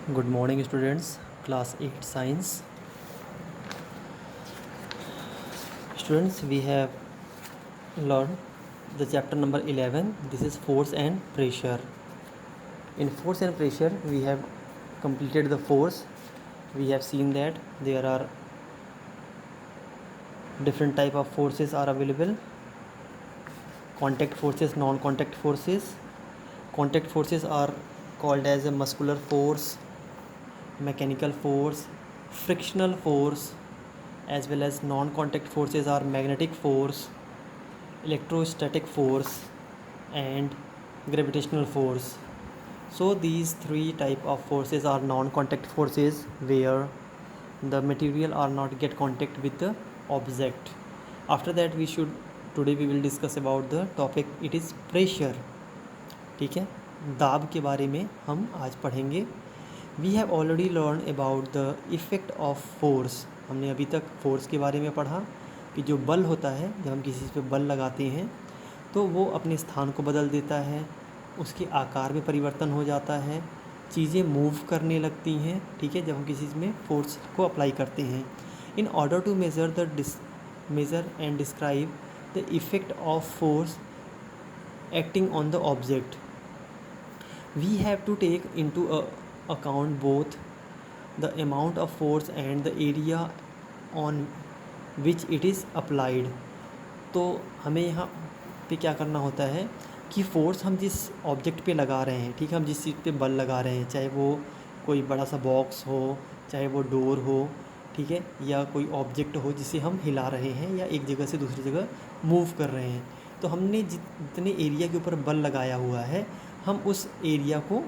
Good morning, students. Class 8 Science. Students, we have learned the chapter number 11. This is force and pressure. In force and pressure, we have completed the force. We have seen that there are different type of forces are available. Contact forces, non-contact forces. Contact forces are called as a muscular force, mechanical force, frictional force, as well as non-contact forces are magnetic force, electrostatic force, and gravitational force. So these three type of forces are non-contact forces where the material are not get contact with the object. After that today we will discuss about the topic, it is pressure. ठीक है, दाब के बारे में हम आज पढ़ेंगे. We have already learn about the effect of force. हमने अभी तक फोर्स के बारे में पढ़ा कि जो बल होता है, जब हम किसी चीज़ पे बल लगाते हैं तो वो अपने स्थान को बदल देता है, उसके आकार में परिवर्तन हो जाता है, चीज़ें मूव करने लगती हैं. ठीक है, जब हम किसी चीज़ में फोर्स को अप्लाई करते हैं. In order to measure and describe the effect of force acting on the object, we have to take into account both the amount of force and the area on which it is applied. तो हमें यहाँ पे क्या करना होता है कि force हम जिस ऑब्जेक्ट पे लगा रहे हैं, ठीक है, हम जिस चीज़ पे बल लगा रहे हैं, चाहे वो कोई बड़ा सा बॉक्स हो, चाहे वो डोर हो, ठीक है, या कोई ऑब्जेक्ट हो जिसे हम हिला रहे हैं या एक जगह से दूसरी जगह मूव कर रहे हैं, तो हमने जितने एरिया के ऊपर बल लगाया हुआ है हम उस एरिया को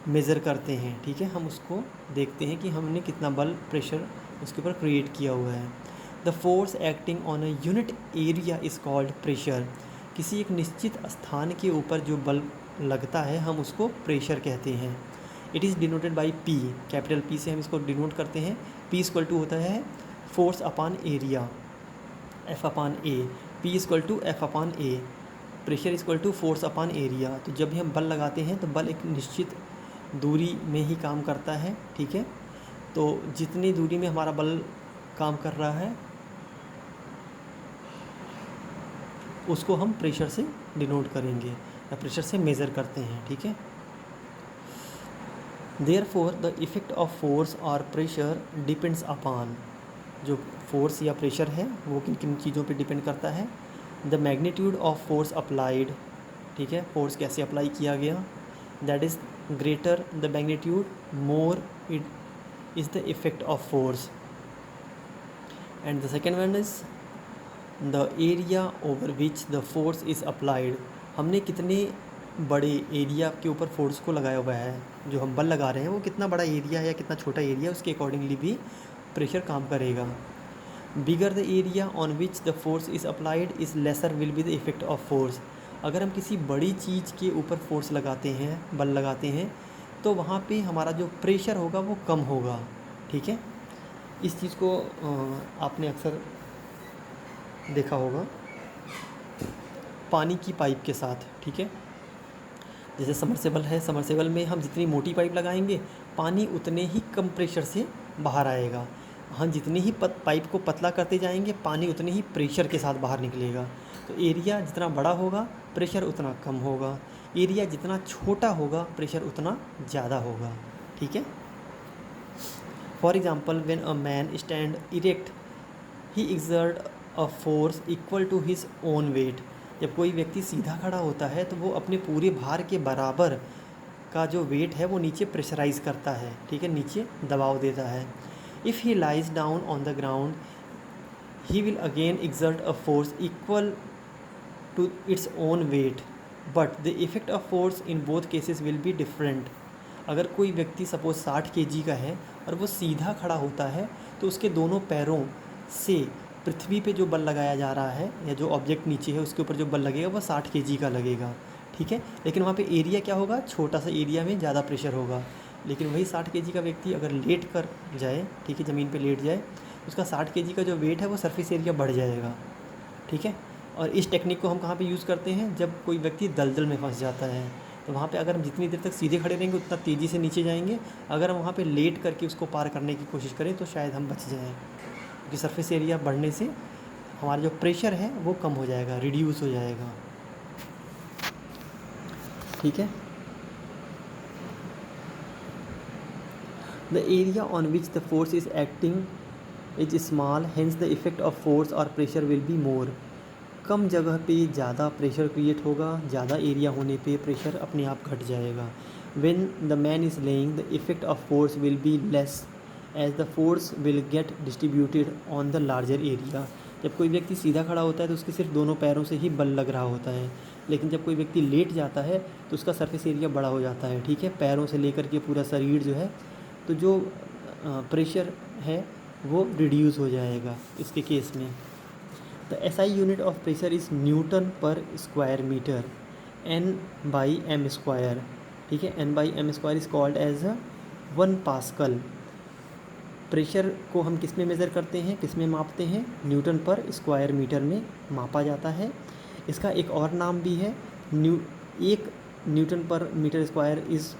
मेज़र करते हैं. ठीक है, हम उसको देखते हैं कि हमने कितना बल प्रेशर उसके ऊपर क्रिएट किया हुआ है. The force acting on a unit area is called pressure. किसी एक निश्चित स्थान के ऊपर जो बल लगता है हम उसको प्रेशर कहते हैं. It is denoted by P. Capital P से हम इसको डिनोट करते हैं. पी इक्वल टू होता है force upon area, F upon A. P equal to F upon A. Pressure equal to force upon area. तो जब भी हम बल लगाते हैं तो बल एक निश्चित दूरी में ही काम करता है. ठीक है, तो जितनी दूरी में हमारा बल काम कर रहा है उसको हम प्रेशर से डिनोट करेंगे या प्रेशर से मेज़र करते हैं. ठीक है, therefore the effect of force और प्रेशर डिपेंड्स अपॉन. जो फोर्स या प्रेशर है वो किन किन चीज़ों पे डिपेंड करता है. The magnitude of force applied. ठीक है, फोर्स कैसे अप्लाई किया गया, that is greater the magnitude more it is the effect of force. And the second one is the area over which the force is applied. हमने कितने बड़े area के ऊपर फोर्स को लगाया हुआ है, जो हम बल लगा रहे हैं वो कितना बड़ा एरिया है या कितना छोटा एरिया, उसके अकॉर्डिंगली भी प्रेशर काम करेगा. Bigger the area on which the force is applied is laser will be the effect of force. अगर हम किसी बड़ी चीज़ के ऊपर फोर्स लगाते हैं, बल लगाते हैं, तो वहाँ पे हमारा जो प्रेशर होगा वो कम होगा. ठीक है, इस चीज़ को आपने अक्सर देखा होगा पानी की पाइप के साथ. ठीक है, जैसे समरसेबल है, समरसेबल में हम जितनी मोटी पाइप लगाएंगे पानी उतने ही कम प्रेशर से बाहर आएगा. हम जितनी ही पाइप को पतला करते जाएंगे पानी उतने ही प्रेशर के साथ बाहर निकलेगा. तो एरिया जितना बड़ा होगा प्रेशर उतना कम होगा, एरिया जितना छोटा होगा प्रेशर उतना ज़्यादा होगा. ठीक है, for example when a man stand erect he exert a force equal to his own weight. जब कोई व्यक्ति सीधा खड़ा होता है तो वो अपने पूरे भार के बराबर का जो वेट है वो नीचे प्रेशराइज़ करता है. ठीक है, नीचे दबाव देता है. If he lies down on the ground, he will again exert a force equal to its own weight, but the effect of force in both cases will be different. अगर कोई व्यक्ति सपोज 60 kg का है और वो सीधा खड़ा होता है तो उसके दोनों पैरों से पृथ्वी पे जो बल लगाया जा रहा है या जो ऑब्जेक्ट नीचे है उसके ऊपर जो बल लगेगा वो 60 kg का लगेगा. ठीक है, लेकिन वहाँ पे एरिया क्या होगा, छोटा सा एरिया में ज़्यादा प्रेशर होगा. लेकिन वही 60 kg का व्यक्ति अगर लेट कर जाए, ठीक है, ज़मीन पे लेट जाए, उसका 60 kg का जो वेट है वो सरफेस एरिया बढ़ जाएगा. ठीक है, और इस टेक्निक को हम कहाँ पे यूज़ करते हैं, जब कोई व्यक्ति दलदल में फंस जाता है. तो वहाँ पे अगर हम जितनी देर तक सीधे खड़े रहेंगे उतना तेज़ी से नीचे जाएंगे। अगर हम वहाँ पे लेट करके उसको पार करने की कोशिश करें तो शायद हम बच जाएँ, क्योंकि सरफेस एरिया बढ़ने से हमारा जो प्रेशर है वो कम हो जाएगा, रिड्यूस हो जाएगा। ठीक है। The area on which the force is acting is small, hence the effect of force और प्रेशर विल बी मोर। कम जगह पे ज़्यादा प्रेशर क्रिएट होगा, ज़्यादा एरिया होने पे प्रेशर अपने आप घट जाएगा। When the man is laying the effect of force will be less as the force will get distributed on the larger area. जब कोई व्यक्ति सीधा खड़ा होता है तो उसके सिर्फ दोनों पैरों से ही बल लग रहा होता है, लेकिन जब कोई व्यक्ति लेट जाता है तो उसका सरफेस एरिया बड़ा हो जाता है। ठीक है, पैरों से लेकर के पूरा शरीर जो है, तो जो प्रेशर है वो रिड्यूस हो जाएगा इसके केस में। The SI unit of pressure is newton per square metre, N/m²। ठीक है, N/m² is called as 1 pascal. Pressure को हम किस में मेज़र करते हैं, किस में मापते हैं? न्यूटन पर स्क्वायर मीटर में मापा जाता है। इसका एक और नाम भी है, 1 newton per metre square is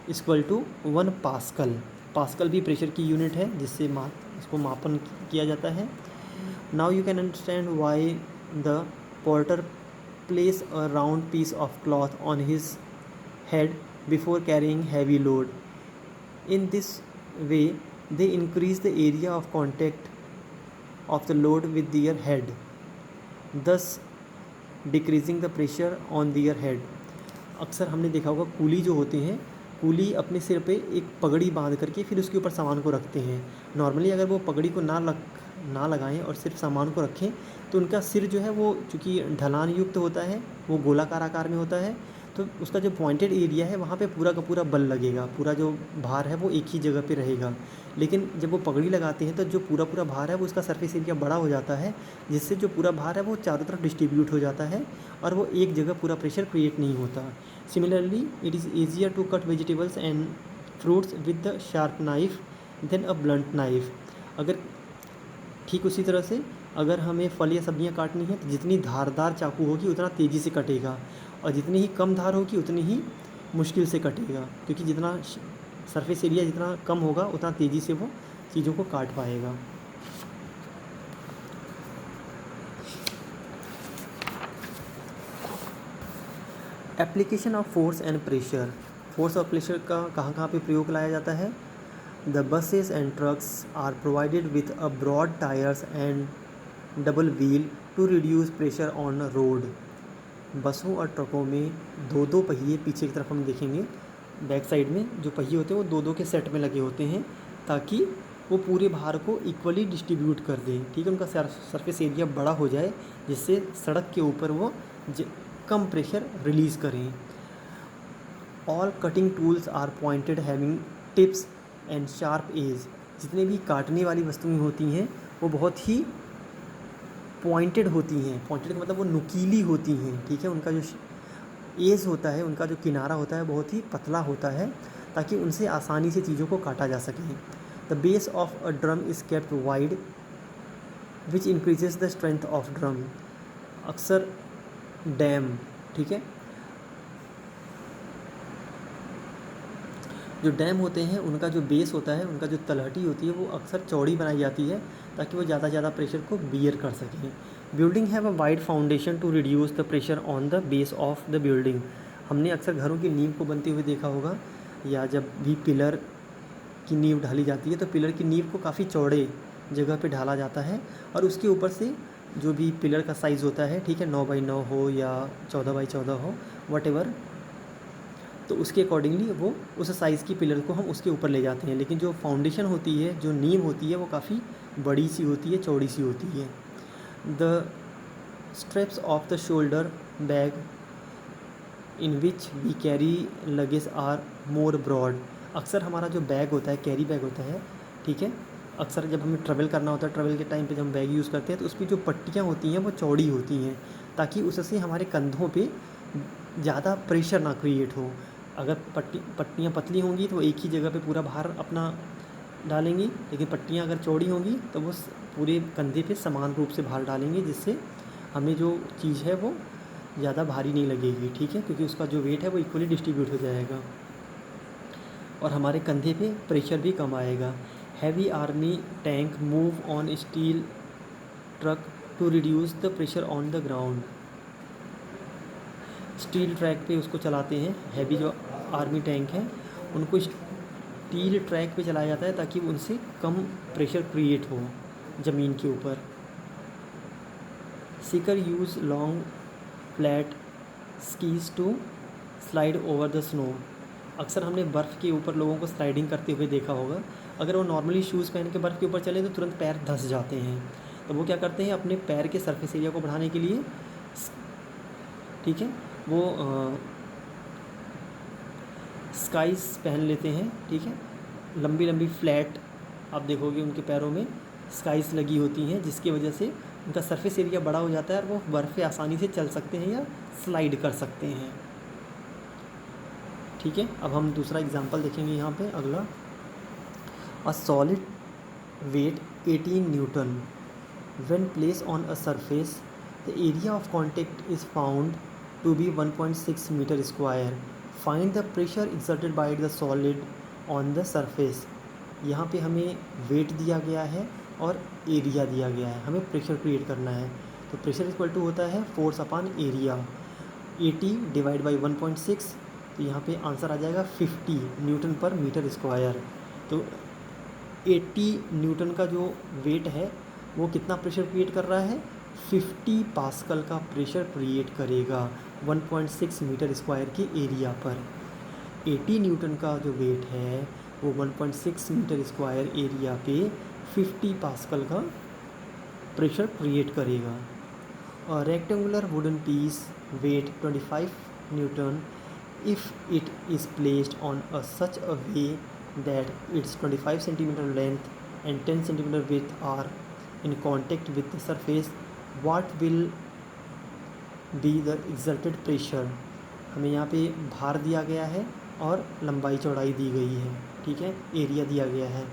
equal to 1 pascal. Pascal भी प्रेशर की यूनिट है जिससे इसको मापन किया जाता है। Now you can understand why the porter place a round piece of cloth on his head before carrying heavy load. In this way they increase the area of contact of the load with their head, thus decreasing the pressure on their head। अक्सर हमने देखा होगा coolie जो होते हैं, coolie अपने सिर पे एक पगड़ी बांध करके फिर उसके ऊपर सामान को रखते हैं। नॉर्मली अगर वो पगड़ी को ना लगाएं और सिर्फ सामान को रखें तो उनका सिर जो है वो चूँकि ढलान युक्त होता है, वो गोलाकार आकार में होता है, तो उसका जो पॉइंटेड एरिया है वहाँ पे पूरा का पूरा बल लगेगा, पूरा जो भार है वो एक ही जगह पे रहेगा। लेकिन जब वो पगड़ी लगाते हैं तो जो पूरा भार है वो उसका सरफेस एरिया बड़ा हो जाता है, जिससे जो पूरा भार है वो चारों तरफ डिस्ट्रीब्यूट हो जाता है और वो एक जगह पूरा प्रेशर क्रिएट नहीं होता। Similarly it is easier to cut vegetables and fruits with the sharp knife than a blunt knife. अगर ठीक उसी तरह से अगर हमें फल या सब्जियां काटनी है तो जितनी धारदार चाकू होगी उतना तेज़ी से कटेगा, और जितनी ही कम धार होगी उतनी ही मुश्किल से कटेगा, क्योंकि जितना सरफेस एरिया जितना कम होगा उतना तेज़ी से वो चीज़ों को काट पाएगा। Application of force and pressure. Force और प्रेशर का कहाँ पे प्रयोग लाया जाता है? The buses and trucks are provided with a broad tyres and double wheel to reduce pressure on road. बसों और ट्रकों में दो पहिए, पीछे की तरफ हम देखेंगे बैक साइड में जो पहिए होते हैं वो दो के सेट में लगे होते हैं ताकि वो पूरे भार को इक्वली डिस्ट्रीब्यूट कर दें। ठीक है, उनका सरफेस एरिया बड़ा हो जाए जिससे सड़क के ऊपर वो कम प्रेशर रिलीज़ करें। All cutting tools are pointed having tips and sharp edge. जितने भी काटने वाली वस्तुएं होती हैं वो बहुत ही पॉइंटेड होती हैं। पॉइंटेड का मतलब वो नुकीली होती हैं। ठीक है, उनका जो एज होता है, उनका जो किनारा होता है बहुत ही पतला होता है ताकि उनसे आसानी से चीज़ों को काटा जा सके। The base of a drum is kept wide which increases the strength of drum. अक्सर डैम, ठीक है, जो डैम होते हैं उनका जो बेस होता है, उनका जो तलहटी होती है वो अक्सर चौड़ी बनाई जाती है ताकि वो ज़्यादा प्रेशर को बियर कर सकें। Building have a wide foundation to reduce the pressure on the base of the building. हमने अक्सर घरों की नींव को बनते हुए देखा होगा, या जब भी पिलर की नींव ढाली जाती है तो पिलर की नींव को काफ़ी चौड़े जगह पे ढाला जाता है और उसके ऊपर से जो भी पिलर का साइज़ होता है, ठीक है, 9x9 हो या 14x14 हो, वटेवर, तो उसके अकॉर्डिंगली वो उस साइज़ की पिलर को हम उसके ऊपर ले जाते हैं। लेकिन जो फाउंडेशन होती है, जो नींव होती है, वो काफ़ी बड़ी सी होती है, चौड़ी सी होती है। The straps of the shoulder bag in which we carry luggage are more broad. अक्सर हमारा जो बैग होता है, कैरी बैग होता है, ठीक है, अक्सर जब हमें ट्रैवल करना होता है, ट्रैवल के टाइम पे जब हम बैग यूज़ करते हैं तो उसकी जो पट्टियाँ होती हैं वो चौड़ी होती हैं ताकि उससे हमारे कंधों पे ज़्यादा प्रेशर ना क्रिएट हो। अगर पट्टियाँ पतली होंगी तो एक ही जगह पे पूरा भार अपना डालेंगी, लेकिन पट्टियाँ अगर चौड़ी होंगी तो वो पूरे कंधे पे समान रूप से भार डालेंगे, जिससे हमें जो चीज़ है वो ज़्यादा भारी नहीं लगेगी, ठीक है, क्योंकि उसका जो वेट है वो इक्वली डिस्ट्रीब्यूट हो जाएगा और हमारे कंधे पे प्रेशर भी कम आएगा। Heavy army tank move on steel track to reduce the pressure on the ground. Steel track पे उसको चलाते हैं, हैवी जो आर्मी टैंक हैं उनको स्टील ट्रैक पे चलाया जाता है ताकि उनसे कम प्रेशर क्रिएट हो ज़मीन के ऊपर। Skiers use long flat skis to slide over the snow. अक्सर हमने बर्फ़ के ऊपर लोगों को स्लाइडिंग करते हुए देखा होगा। अगर वो नॉर्मली शूज़ पहन के बर्फ़ के ऊपर चले तो तुरंत पैर धंस जाते हैं, तो वो क्या करते हैं अपने पैर के सरफेस एरिया को बढ़ाने के लिए, ठीक है, वो स्काइस पहन लेते हैं, ठीक है, लंबी लंबी फ्लैट आप देखोगे उनके पैरों में स्काइस लगी होती हैं, जिसकी वजह से उनका सरफेस एरिया बड़ा हो जाता है और वो बर्फ़ पे आसानी से चल सकते हैं या स्लाइड कर सकते हैं, ठीक है। अब हम दूसरा एग्जांपल देखेंगे यहाँ पे अगला। A solid weight 18 newton when place on a surface the area of contact is found to be 1.6 metre square. Find the pressure exerted by the solid on the surface. यहाँ पे हमें वेट दिया गया है और एरिया दिया गया है, हमें प्रेशर क्रिएट करना है। तो प्रेशर इक्वल टू होता है force upon area, 80 divide by 1.6, तो यहाँ पे आंसर आ जाएगा 50 न्यूटन पर मीटर स्क्वायर। तो 80 न्यूटन का जो वेट है वो कितना प्रेशर क्रिएट कर रहा है, 50 पास्कल का प्रेशर क्रिएट करेगा 1.6 मीटर स्क्वायर के एरिया पर। 80 न्यूटन का जो वेट है वो 1.6 मीटर स्क्वायर एरिया पे 50 पास्कल का प्रेशर क्रिएट करेगा। A rectangular wooden piece weight 25 Newton if it is placed on such a way that its 25 centimeter length and 10 centimeter width are in contact with the surface. What will be the exerted pressure? हमें यहाँ पे भार दिया गया है और लंबाई चौड़ाई दी गई है, ठीक है, एरिया दिया गया है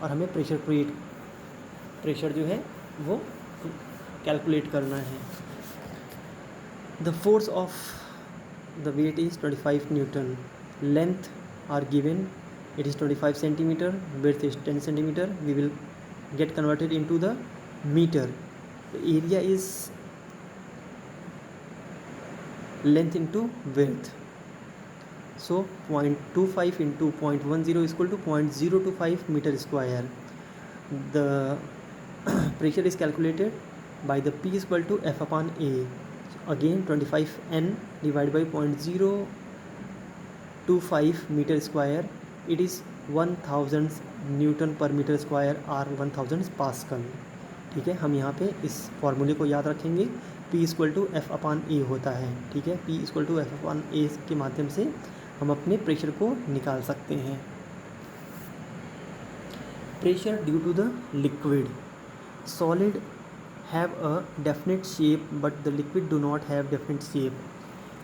और हमें प्रेशर जो है वो कैलकुलेट करना है। The force of the weight is 25 Newton. Length are given. It is 25 centimeter. Width is 10 centimeter. We will get converted into the meter. The area is length into width. So 0.25 into 0.10 is equal to 0.025 meter square. The pressure is calculated by the P is equal to F upon A. Again 25 N divided by 0.025 meter square, it is 1000 Newton per metre square और 1000 pascal, ठीक है। हम यहाँ पे इस फॉर्मूले को याद रखेंगे, P equal to F upon A होता है, ठीक है। P equal to F upon A के माध्यम से हम अपने प्रेशर को निकाल सकते हैं। Pressure due to the liquid. Solid have a definite shape but the liquid do not have definite shape.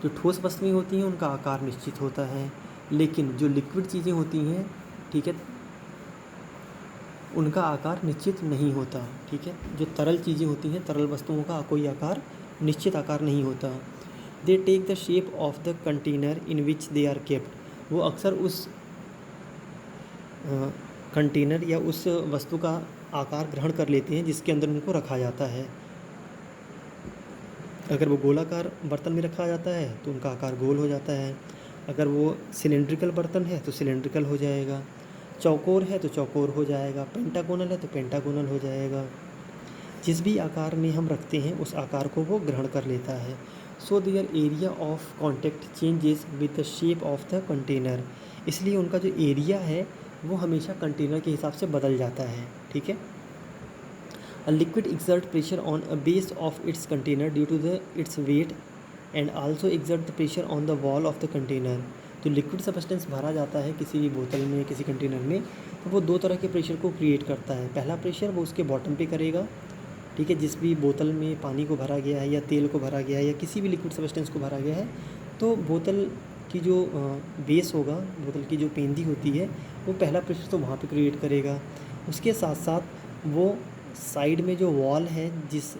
जो ठोस वस्तुएं होती हैं उनका आकार निश्चित होता है, लेकिन जो लिक्विड चीज़ें होती हैं, ठीक है, उनका आकार निश्चित नहीं होता, ठीक है। जो तरल चीज़ें होती हैं, तरल वस्तुओं का कोई आकार निश्चित आकार नहीं होता। They take the shape of the container in which they are kept. वो अक्सर उस कंटेनर या उस वस्तु का आकार ग्रहण कर लेते हैं जिसके अंदर उनको रखा जाता है। अगर वो गोलाकार बर्तन में रखा जाता है तो उनका आकार गोल हो जाता है, अगर वो सिलेंड्रिकल बर्तन है तो सिलेंड्रिकल हो जाएगा, चौकोर है तो चौकोर हो जाएगा, पेंटागोनल है तो पेंटागोनल हो जाएगा। जिस भी आकार में हम रखते हैं उस आकार को वो ग्रहण कर लेता है। So their area of contact changes with the shape of the container. इसलिए उनका जो एरिया है वो हमेशा कंटेनर के हिसाब से बदल जाता है, ठीक है। A liquid exert pressure on a base of its container due to the its weight and also exert the pressure on the wall of the container. तो लिक्विड सब्सटेंस भरा जाता है किसी भी बोतल में, किसी कंटेनर में, तो वो दो तरह के प्रेशर को क्रिएट करता है। पहला प्रेशर वो उसके बॉटम पे करेगा, ठीक है, जिस भी बोतल में पानी को भरा गया है या तेल को भरा गया है या किसी भी लिक्विड सब्सटेंस को भरा गया है, तो बोतल की जो बेस होगा, बोतल की जो पेंदी होती है, वो पहला प्रेशर तो वहाँ पे क्रिएट करेगा। उसके साथ साथ वो साइड में जो वॉल है, जिस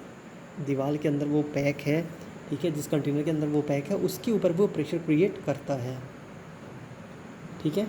दीवार के अंदर वो पैक है, ठीक है, जिस कंटेनर के अंदर वो पैक है उसके ऊपर वो प्रेशर क्रिएट करता है। ठीक है।